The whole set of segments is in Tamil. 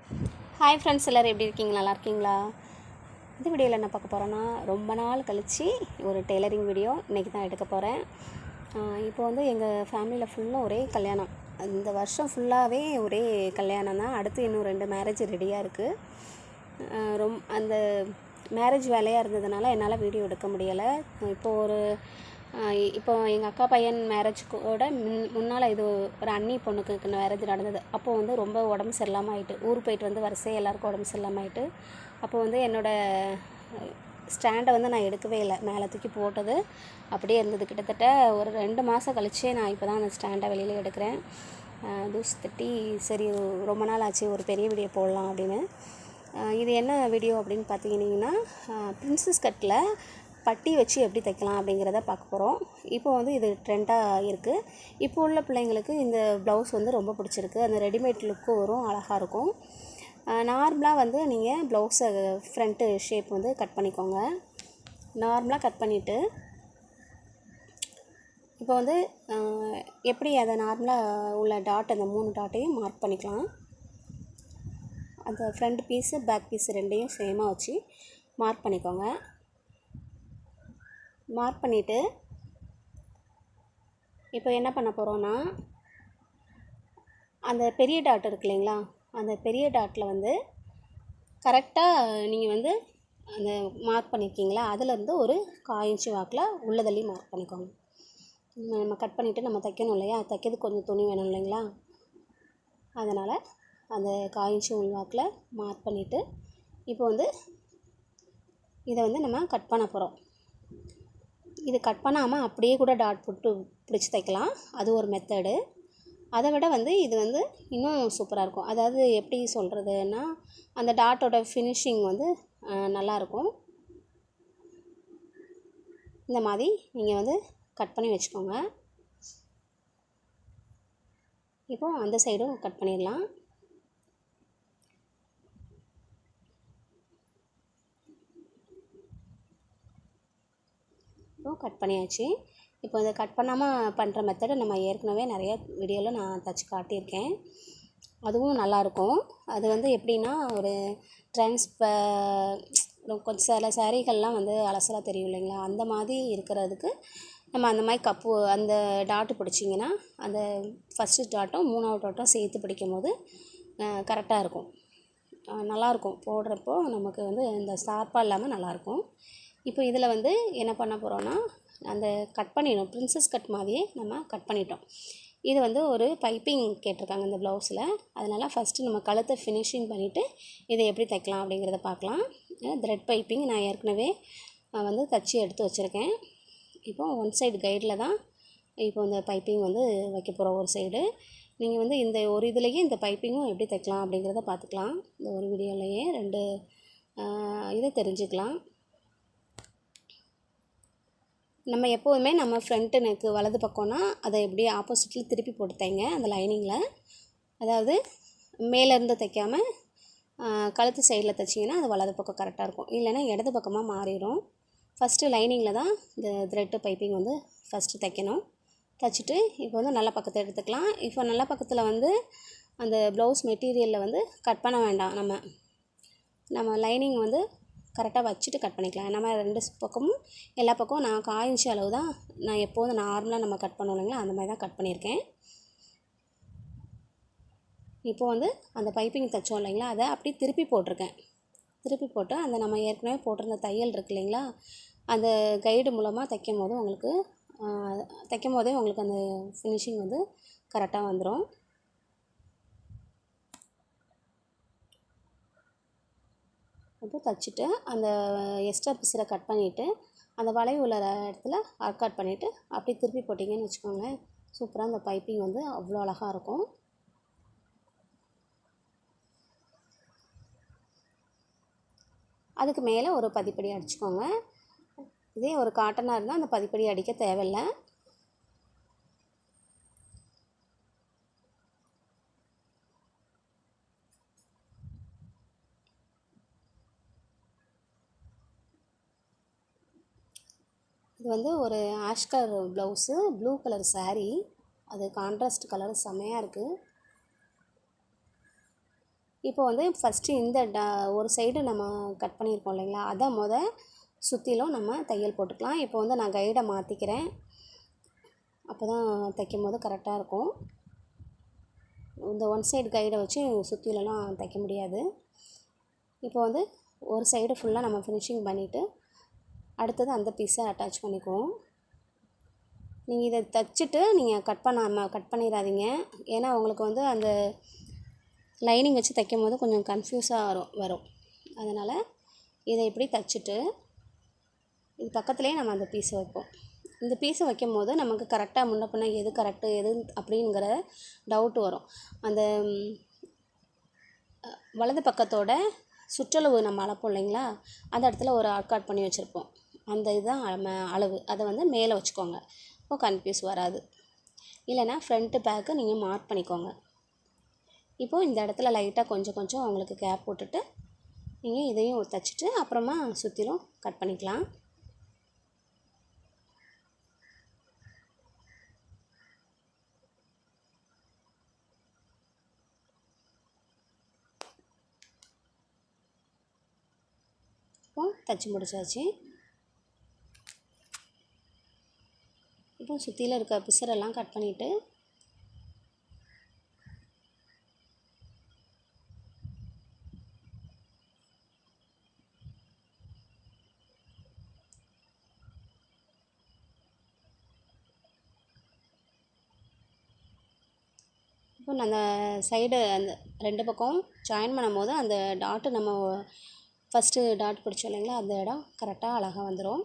ஹாய் ஃப்ரெண்ட்ஸ், எல்லோரும் எப்படி இருக்கீங்க? நல்லா இருக்கீங்களா? இந்த வீடியோவில் என்ன பார்க்க போகிறோன்னா, ரொம்ப நாள் கழித்து ஒரு டெய்லரிங் வீடியோ இன்றைக்கி தான் எடுக்க போகிறேன். இப்போ வந்து எங்கள் ஃபேமிலியில் ஃபுல்லாக ஒரே கல்யாணம். இந்த வருஷம் ஃபுல்லாகவே ஒரே கல்யாணம் தான். அடுத்து இன்னும் 2 மேரேஜ் ரெடியாக இருக்குது. அந்த மேரேஜ் வேலையாக இருந்ததுனால என்னால் வீடியோ எடுக்க முடியலை. இப்போ எங்கள் அக்கா பையன் மேரேஜ்க்கூட முன்னால் இது ஒரு அண்ணி பொண்ணுக்கு மேரேஜ் நடந்தது. அப்போது வந்து ரொம்ப உடம்பு சரியில்லாமல் ஆகிட்டு, ஊருக்கு போயிட்டு வந்து வரிசையாக எல்லாேருக்கும் உடம்பு சரியில்லாமல் ஆகிட்டு, அப்போது வந்து என்னோடய ஸ்டாண்டை வந்து நான் எடுக்கவே இல்லை. மேலே தூக்கி போட்டது அப்படியே இருந்தது. கிட்டத்தட்ட ஒரு 2 மாதம் கழிச்சே நான் இப்போ தான் அந்த ஸ்டாண்டை வெளியில் எடுக்கிறேன். தூசு தட்டி சரி ரொம்ப நாள் ஆச்சு, ஒரு பெரிய வீடியோ போடலாம் அப்படின்னு. இது என்ன வீடியோ அப்படின்னு பார்த்தீங்கன்னா, பிரின்சஸ் கட்டில் பட்டி வச்சு எப்படி தைக்கலாம் அப்படிங்கிறத பார்க்க போகிறோம். இப்போ வந்து இது ட்ரெண்டாக இருக்குது. இப்போ உள்ள பிள்ளைங்களுக்கு இந்த ப்ளவுஸ் வந்து ரொம்ப பிடிச்சிருக்கு. அந்த ரெடிமேட் லுக்கும் வரும், அழகாக இருக்கும். நார்மலாக வந்து நீங்கள் ப்ளவுஸை ஃப்ரண்ட்டு ஷேப் வந்து கட் பண்ணிக்கோங்க. நார்மலாக கட் பண்ணிவிட்டு இப்போ வந்து எப்படி அதை நார்மலாக உள்ள டாட், அந்த 3 டாட்டையும் மார்க் பண்ணிக்கலாம். அந்த ஃப்ரண்ட் பீஸு பேக் பீஸு ரெண்டையும் சேமாக வச்சு மார்க் பண்ணிக்கோங்க. மார்க் பண்ணிவிட்டு இப்போ என்ன பண்ண போகிறோன்னா, அந்த பெரிய டாட் இருக்கு இல்லைங்களா, அந்த பெரிய டாட்டில் வந்து கரெக்டாக நீங்கள் வந்து அந்த மார்க் பண்ணியிருக்கீங்களா, அதிலேருந்து ஒரு 1/4 இன்ச்சு வாக்கில் உள்ளதள்ளி மார்க் பண்ணிக்கோங்க. நம்ம கட் பண்ணிவிட்டு நம்ம தைக்கணும் இல்லையா, தைக்கிறதுக்கு கொஞ்சம் துணி வேணும் இல்லைங்களா, அதனால் அந்த 1/4 இன்ச்சு உள்வாக்கில் மார்க் பண்ணிவிட்டு இப்போ வந்து இதை வந்து நம்ம கட் பண்ண போகிறோம். இது கட் பண்ணாமல் அப்படியே கூட டாட் போட்டு பிடிச்சி தைக்கலாம், அது ஒரு மெத்தடு. அதை விட வந்து இது வந்து இன்னும் சூப்பராக இருக்கும். அதாவது எப்படி சொல்கிறதுன்னா, அந்த டாட்டோட ஃபினிஷிங் வந்து நல்லாயிருக்கும். இந்த மாதிரி நீங்கள் வந்து கட் பண்ணி வச்சுக்கோங்க. இப்போது அந்த சைடும் கட் பண்ணிடலாம். கட் பண்ணியாச்சு. இப்போ இதை கட் பண்ணாமல் பண்ணுற மெத்தடை நம்ம ஏற்கனவே நிறைய வீடியோவில் நான் தச்சு காட்டியிருக்கேன். அதுவும் நல்லாயிருக்கும். அது வந்து எப்படின்னா, ஒரு கொஞ்சம் சில சாரீகள்லாம் வந்து அலசலாக தெரியும் இல்லைங்களா, அந்த மாதிரி இருக்கிறதுக்கு நம்ம அந்த மாதிரி அந்த டாட்டு பிடிச்சிங்கன்னா, அந்த ஃபஸ்ட்டு டாட்டும் 3வது டாட்டும் சேர்த்து பிடிக்கும் போது கரெக்டாக இருக்கும். நல்லாயிருக்கும். போடுறப்போ நமக்கு வந்து இந்த ஷார்ப்பாக இல்லாமல் நல்லாயிருக்கும். இப்போ இதில் வந்து என்ன பண்ண போகிறோன்னா, அந்த கட் பண்ணிடணும். பிரின்சஸ் கட் மாதிரியே நம்ம கட் பண்ணிட்டோம். இது வந்து ஒரு பைப்பிங் கேட்டிருக்காங்க இந்த ப்ளவுஸில். அதனால் ஃபஸ்ட்டு நம்ம கழுத்தை ஃபினிஷிங் பண்ணிவிட்டு இதை எப்படி தைக்கலாம் அப்படிங்கிறத பார்க்கலாம். த்ரெட் பைப்பிங் நான் ஏற்கனவே வந்து தைச்சி எடுத்து வச்சுருக்கேன். இப்போது ஒன் சைடு கைடில் தான் இப்போ இந்த பைப்பிங் வந்து வைக்க போகிறோம். ஒரு சைடு நீங்கள் வந்து இந்த ஒரு இதுலேயே இந்த பைப்பிங்கும் எப்படி தைக்கலாம் அப்படிங்கிறத பார்த்துக்கலாம். இந்த ஒரு வீடியோலையே 2 இதை தெரிஞ்சுக்கலாம். நம்ம எப்போதுமே நம்ம ஃப்ரண்ட்டு நெக்கு வலது பக்கம்னா அதை எப்படியே ஆப்போசிட்டில் திருப்பி போட்டு தைங்க. அந்த லைனிங்கில், அதாவது மேலேருந்து தைக்காமல் கழுத்து சைடில் தைச்சிங்கன்னா அது வலது பக்கம் கரெக்டாக இருக்கும். இல்லைன்னா இடது பக்கமாக மாறிடும். ஃபஸ்ட்டு லைனிங்கில் தான் இந்த த்ரெட்டு பைப்பிங் வந்து ஃபஸ்ட்டு தைக்கணும். தைச்சிட்டு இப்போ வந்து நல்ல பக்கத்தை எடுத்துக்கலாம். இப்போ நல்ல பக்கத்தில் வந்து அந்த ப்ளவுஸ் மெட்டீரியலில் வந்து கட் பண்ண வேண்டாம். நம்ம லைனிங் வந்து கரெக்டாக வச்சுட்டு கட் பண்ணிக்கலாம். நம்ம 2 பக்கமும் எல்லா பக்கமும் நான் 1/4 இன்ச்சு அளவு தான் நான் எப்போதும் நார்மலாக நம்ம கட் பண்ணுவோம் இல்லைங்களா, அந்த மாதிரி தான் கட் பண்ணியிருக்கேன். இப்போது வந்து அந்த பைப்பிங் தைச்சோம் இல்லைங்களா, அதை அப்படியே திருப்பி போட்டிருக்கேன். திருப்பி போட்டு அந்த நம்ம ஏற்கனவே போட்டிருந்த தையல் இருக்குது இல்லைங்களா, அந்த கைடு மூலமாக தைக்கும் போதே உங்களுக்கு அந்த ஃபினிஷிங் வந்து கரெக்டாக வந்துடும். இப்போ தைச்சிட்டு அந்த எக்ஸ்ட்ரா பீஸில் கட் பண்ணிவிட்டு அந்த வளைவு உள்ள இடத்துல கட் பண்ணிவிட்டு அப்படியே திருப்பி போட்டிங்கன்னு வச்சுக்கோங்களேன், சூப்பராக அந்த பைப்பிங் வந்து அவ்வளோ அழகாக இருக்கும். அதுக்கு மேலே ஒரு பதிப்படி அடிச்சுக்கோங்க. இதே ஒரு காட்டனாக இருந்தால் அந்த பதிப்படி அடிக்க தேவையில்லை. இது வந்து ஒரு ash colour blouse, blue colour sari. அது கான்ட்ராஸ்ட் கலர் செம்மையாக இருக்குது. இப்போ வந்து ஃபஸ்ட்டு இந்த ஒரு சைடு நம்ம கட் பண்ணியிருக்கோம் இல்லைங்களா, அதை சுற்றிலும் நம்ம தையல் போட்டுக்கலாம். இப்போ வந்து நான் கைடை மாற்றிக்கிறேன், அப்போ தான் தைக்கும் போது கரெக்டாக இருக்கும். இந்த ஒன் சைடு கைடை வச்சு சுற்றிலலாம் தைக்க முடியாது. இப்போ வந்து ஒரு சைடு ஃபுல்லாக நம்ம ஃபினிஷிங் பண்ணிவிட்டு அடுத்தது அந்த பீஸை அட்டாச் பண்ணிக்குவோம். நீங்கள் இதை தைச்சிட்டு நீங்கள் கட் பண்ணிடாதீங்க. ஏன்னா உங்களுக்கு வந்து அந்த லைனிங் வச்சு தைக்கும் போது கொஞ்சம் கன்ஃபியூஸாக வரும். அதனால் இதை இப்படி தைச்சிட்டு இது பக்கத்துலேயே நம்ம அந்த பீஸை வைப்போம். இந்த பீஸை வைக்கும் போது நமக்கு கரெக்டாக முன்ன பின்ன எது கரெக்டு எது அப்படிங்கிற டவுட் வரும். அந்த வலது பக்கத்தோட சுற்றளவு நம்ம அளப்போம் இல்லைங்களா, அந்த இடத்துல ஒரு ஆர்காட் பண்ணி வச்சுருப்போம். அந்த இதுதான் அளவு. அதை வந்து மேலே வச்சுக்கோங்க, இப்போ கன்ஃபியூஸ் வராது. இல்லைனா ஃப்ரண்ட்டு பேக்கு நீங்கள் மார்க் பண்ணிக்கோங்க. இப்போது இந்த இடத்துல லைட்டாக கொஞ்சம் அவங்களுக்கு கேப் போட்டுட்டு நீங்கள் இதையும் தைச்சிட்டு அப்புறமா சுற்றிலும் கட் பண்ணிக்கலாம். இப்போ தைச்சி முடிச்சாச்சு. இப்போ சுற்றியில் இருக்க பிசரெல்லாம் கட் பண்ணிவிட்டு இப்போ நான் அந்த சைடு அந்த 2 பக்கம் ஜாயின் பண்ணும்போது அந்த டாட்டு நம்ம ஃபஸ்ட்டு டாட் பிடிச்சோம் இல்லைங்களா, அந்த இடம் கரெக்டாக அழகாக வந்துடும்.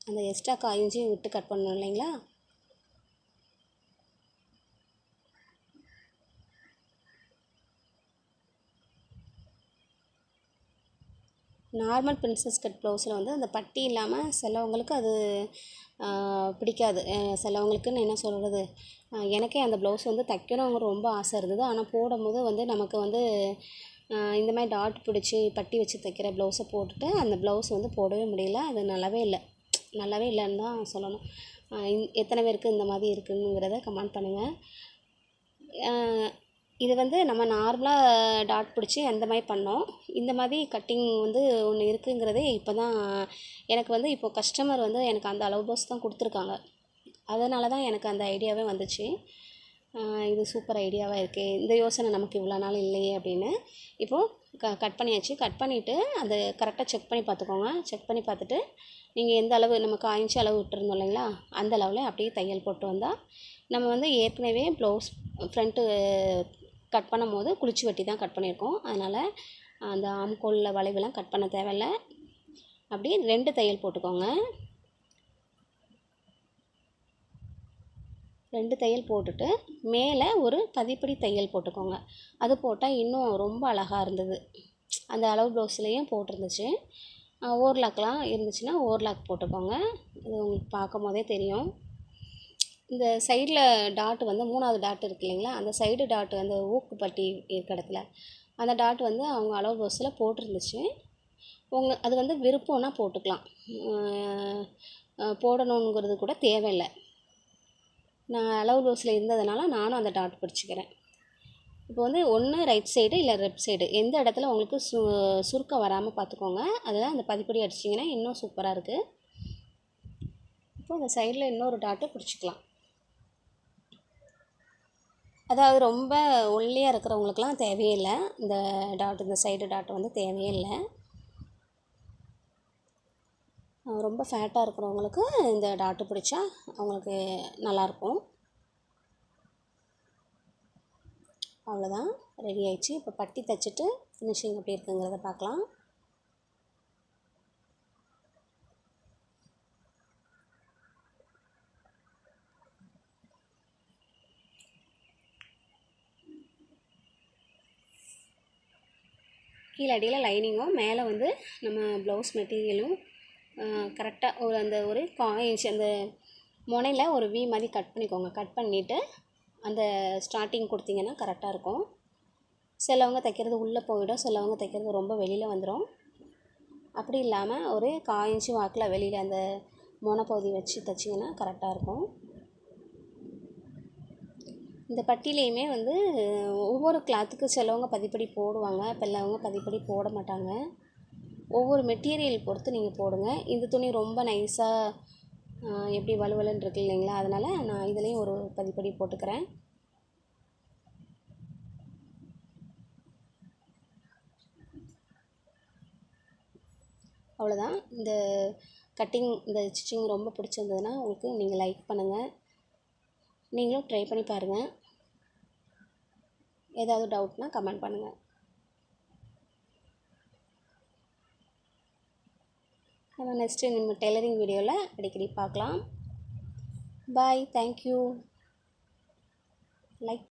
அந்த எக்ஸ்ட்ரா 1/4 இன்ச்சு விட்டு கட் பண்ணணும் இல்லைங்களா. நார்மல் பிரின்சஸ் கட் ப்ளவுஸில் வந்து அந்த பட்டி இல்லாமல் சிலவங்களுக்கு அது பிடிக்காது. சிலவங்களுக்குன்னு என்ன சொல்கிறது, எனக்கே அந்த ப்ளவுஸ் வந்து தைக்கணுங்கிற ரொம்ப ஆசை இருந்தது. ஆனால் போடும்போது வந்து நமக்கு வந்து இந்த மாதிரி டாட் பிடிச்சி பட்டி வச்சு தைக்கிற ப்ளவுஸை போட்டுட்டு அந்த ப்ளவுஸ் வந்து போடவே முடியல. அது நல்லாவே இல்லைன்னு தான் சொல்லணும். எத்தனை பேருக்கு இந்த மாதிரி இருக்குங்கிறத கமெண்ட் பண்ணுங்கள். இது வந்து நம்ம நார்மலாக டாட் பிடிச்சி அந்த மாதிரி பண்ணோம். இந்த மாதிரி கட்டிங் வந்து ஒன்று இருக்குங்கிறதே இப்போ தான் எனக்கு வந்து இப்போது கஸ்டமர் வந்து எனக்கு அந்த அளவு ப்ளவுஸ் தான் கொடுத்துருக்காங்க. அதனால தான் எனக்கு அந்த ஐடியாவே வந்துச்சு. இது சூப்பர் ஐடியாவாக இருக்கே, இந்த யோசனை நமக்கு இவ்வளோ நாள் இல்லையே அப்படின்னு. இப்போது கட் பண்ணியாச்சு. கட் பண்ணிவிட்டு அது கரெக்டாக செக் பண்ணி பார்த்துக்கோங்க. செக் பண்ணி பார்த்துட்டு நீங்கள் எந்த அளவு நம்ம 1/4 இன்ச்சு அளவு விட்டுருந்தோம் இல்லைங்களா, அந்த அளவில் அப்படியே தையல் போட்டு வந்தால் நம்ம வந்து ஏற்கனவே ப்ளவுஸ் ஃப்ரண்ட்டு கட் பண்ணும் போது குளிச்சு வெட்டி தான் கட் பண்ணியிருக்கோம். அதனால் அந்த ஆம்கோலில் வளைவுலாம் கட் பண்ண தேவையில்ல. அப்படியே 2 தையல் போட்டுக்கோங்க. 2 தையல் போட்டுட்டு மேலே ஒரு பதிப்படி தையல் போட்டுக்கோங்க. அது போட்டால் இன்னும் ரொம்ப அழகாக இருந்தது. அந்த அளவு ப்ளவுஸ்லேயும் போட்டிருந்துச்சு. ஓவர்லாக்லாம் இருந்துச்சுன்னா ஓவர்லாக் போட்டுக்கோங்க. இது உங்களுக்கு பார்க்கும் போதே தெரியும். இந்த சைடில் டாட் வந்து 3வது டாட் இருக்கு இல்லைங்களா, அந்த சைடு டாட் அந்த ஊக்கு பட்டி இருக்க இடத்துல அந்த டாட் வந்து அவங்க அளவு ப்ளவுஸில் போட்டிருந்துச்சு. அது வந்து விருப்பம்னா போட்டுக்கலாம், போடணுங்கிறது கூட தேவையில்லை. நான் அளவு ப்ளவுஸில் இருந்ததுனால நானும் அந்த டாட் பிடிச்சிக்கிறேன். இப்போ வந்து ஒன்று ரைட் சைடு இல்லை லெஃப்ட் சைடு எந்த இடத்துல உங்களுக்கு சுருக்கம் வராமல் பார்த்துக்கோங்க. அதில் அந்த பதிப்படி அடிச்சிங்கன்னா இன்னும் சூப்பராக இருக்குது. இப்போ இந்த சைடில் இன்னொரு டாட்டை பிடிச்சிக்கலாம். அதாவது ரொம்ப ஒல்லியாக இருக்கிறவங்களுக்குலாம் தேவையே இல்லை இந்த டாட். இந்த சைடு டாட் வந்து தேவையே இல்லை. ரொம்ப ஃபேட்டாக இருக்கிறவங்களுக்கு இந்த டாட்டு பிடிச்சா அவங்களுக்கு நல்லாயிருக்கும். அவ்வளோதான், ரெடி ஆயிடுச்சு. இப்போ பட்டி தைச்சிட்டு ஃபினிஷிங் எப்படி இருக்குங்கிறத பார்க்கலாம். கீழே அடியில் லைனிங்கும் மேலே வந்து நம்ம ப்ளவுஸ் மெட்டீரியலும் கரெக்டாக ஒரு 1/4 இன்ச் அந்த முனையில் ஒரு வி மாதிரி கட் பண்ணிக்கோங்க. கட் பண்ணிவிட்டு அந்த ஸ்டார்டிங் கொடுத்தீங்கன்னா கரெக்டாக இருக்கும். சிலவங்க தைக்கிறது உள்ளே போயிடும், சிலவங்க தைக்கிறது ரொம்ப வெளியில் வந்துடும். அப்படி இல்லாமல் ஒரு 1/4 இன்ச்சு வாக்கில் வெளியில் அந்த முனை பகுதி வச்சு தைச்சிங்கன்னா கரெக்டாக இருக்கும். இந்த பட்டியிலையுமே வந்து ஒவ்வொரு கிளாத்துக்கு சிலவங்க பதிப்படி போடுவாங்க, சிலவங்க பதிப்படி போட மாட்டாங்க. ஒவ்வொரு மெட்டீரியல் பொறுத்து நீங்கள் போடுங்க. இந்த துணி ரொம்ப நைஸாக எப்படி வலுவலுன்னு இருக்கு இல்லைங்களா, அதனால் நான் இதுலேயும் ஒரு பதிப்படி போட்டுக்கிறேன். அவ்வளோதான். இந்த கட்டிங், இந்த ஸ்டிச்சிங் ரொம்ப பிடிச்சிருந்ததுன்னா உங்களுக்கு நீங்கள் லைக் பண்ணுங்கள். நீங்களும் ட்ரை பண்ணி பாருங்கள். ஏதாவது டவுட்னால் கமெண்ட் பண்ணுங்கள். நம்ம நெக்ஸ்ட்டு நம்ம டெய்லரிங் வீடியோவில் அடிக்கடி பார்க்கலாம். பாய். தேங்க்யூ. லைக்